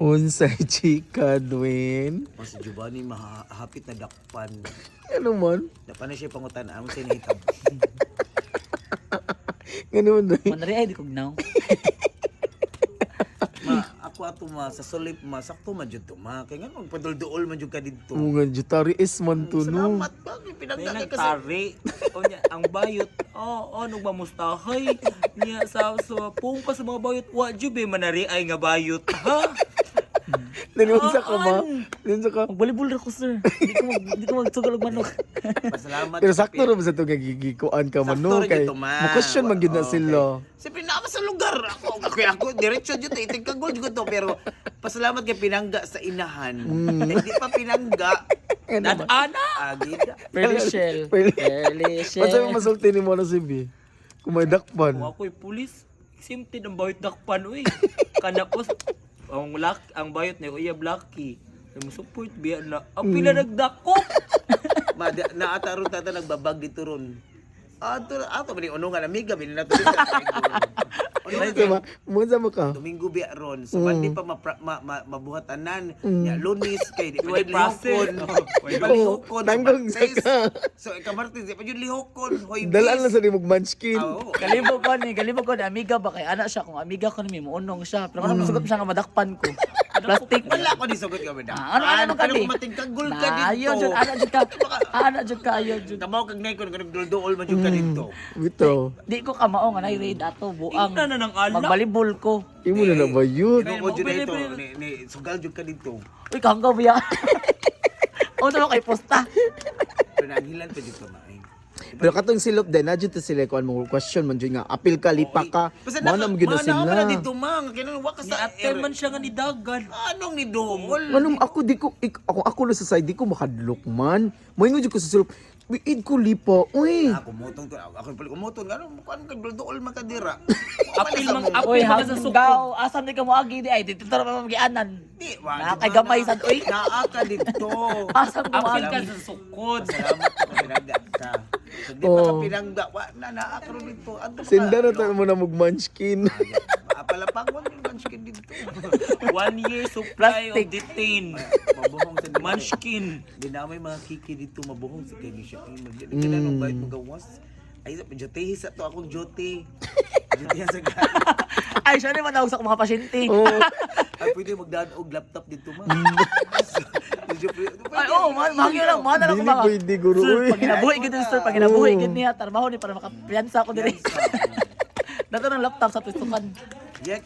Unsay chika, Dwayne? O si Giovanni mahapit na dakpan. Ano man? Dapat na siya pangutan ang sinihitap. Ganun, Dwayne. Manari ay di kognaw. Ako ato sa solip sakto man jud to ma. Kaya nga magpadulduol man jud ka dito. Mga jutari is man to, no? Salamat ba pinagdaki May kasi. nagtari. O niya, ang bayot. Ano ba mustahay? Niya sa pung pa sa mga bayot. Wa jud be manari ay nga bayot. Ha? Nanunsa ka ba? Nanunsa ka? Magbalibol ra ko, sir. Di ko magsugal og manok. Pasalamat. Pero sakto rin sa ito gagigikuan ka man, no? Sakto rin Kay, ito, ma. makasyon man yun na Okay. sila. Siyempre naman sa lugar. Ako, diretso dito, itig ka gold to. Pero pasalamat kay pinangga sa inahan. Hindi pa pinangga. Ana! Agida. Perlichel. Pwede. Perlichel. Masa mo masulti ni mo na si B? Kung may dakpan. Kung ako'y pulis, simtid ang bayot dakpan, uy. Kanapos, ang bayot na iya Blacky. Ay mo support biya na. Ang pila nagdakop. Naata ron tata nagbabag dito ron. Ato ba ni unungan amiga bini nato dito. Munsa mo ka? Domingo biya ron. So hindi pa mabuhatanan. Ya lunis kay di pa Way jud lihokon. Di pa lihokon. Tanggong sa ka. So ikamartin di pa jud lihokon. Hoy. Dalaan lang sa di munchkin. Oo. Kalibog ko ni amiga ba kay ana siya kung amiga ko ni muunong siya. Pero ano masugot siya nga madakpan ko. Plastic. Wala ko ni sugot ka ba? Ano ka di? Matingkagol ka Ayo dito. jud ana jud ka. Ana jud ka ayo jud. Tamaw kag nay ko nagdulduol man jud ka dito. Bito. Di ko kamao nga nay raid ato buang. Ina na ng alak. Magbalibol ko. Imo na ba yun? Tinuod jud dito. Ni sugal jud ka dito. Uy kanggaw biya. O na kay posta. Pero nanghilan pa jud ka maay. Pero katong silop din, na dyan sila kuan mo question man dyan nga, apil ka, lipa ka, mana mo gina sila. Mana na dito mang, kinang wa ka Ni sa ate man siya nga ni dagan. Anong ni Dongol? Anong ako di ko, ako na sa side, di ko makadlok man. May nga dyan ko sa silop, biid ko lipa, uy. Ako motong to, ako pala kumotong, ano kag dulduol makadira. Apil mang Apil apil mga sa sukod. Asam di ka mo agi di ay dito ra pa magianan. Di, Nakagamay sa uy. Naa ka dito. Asam mo Apil agi ka sa sukod. Salamat ko pinangga ka. Hindi pa ka pinangga, wa na naa ka ron dito. Adto pa. Sinda na tayo mo na mag-munchkin. Apalapang mo yung munchkin dito. 1 year supply of detain. Mabuhong sa Munchkin. Di na may mga kiki dito mabuhong sa kay siya. Hindi ka na nung bayit magawas. Ay, jotehi sa to akong jote. Jotehi sa gani. Ay siya ni manawag sa mga pasyente. Ay, pwede magdaan og laptop dito ma. Ay oh, mahangyo lang, mahal lang ko Dili mga. pwede, guro, Sir, uy. pag ginabuhi gid sir, pag ginabuhi gid niya trabaho ni para makapiyansa ko diri. Dato ng laptop sa pistukan.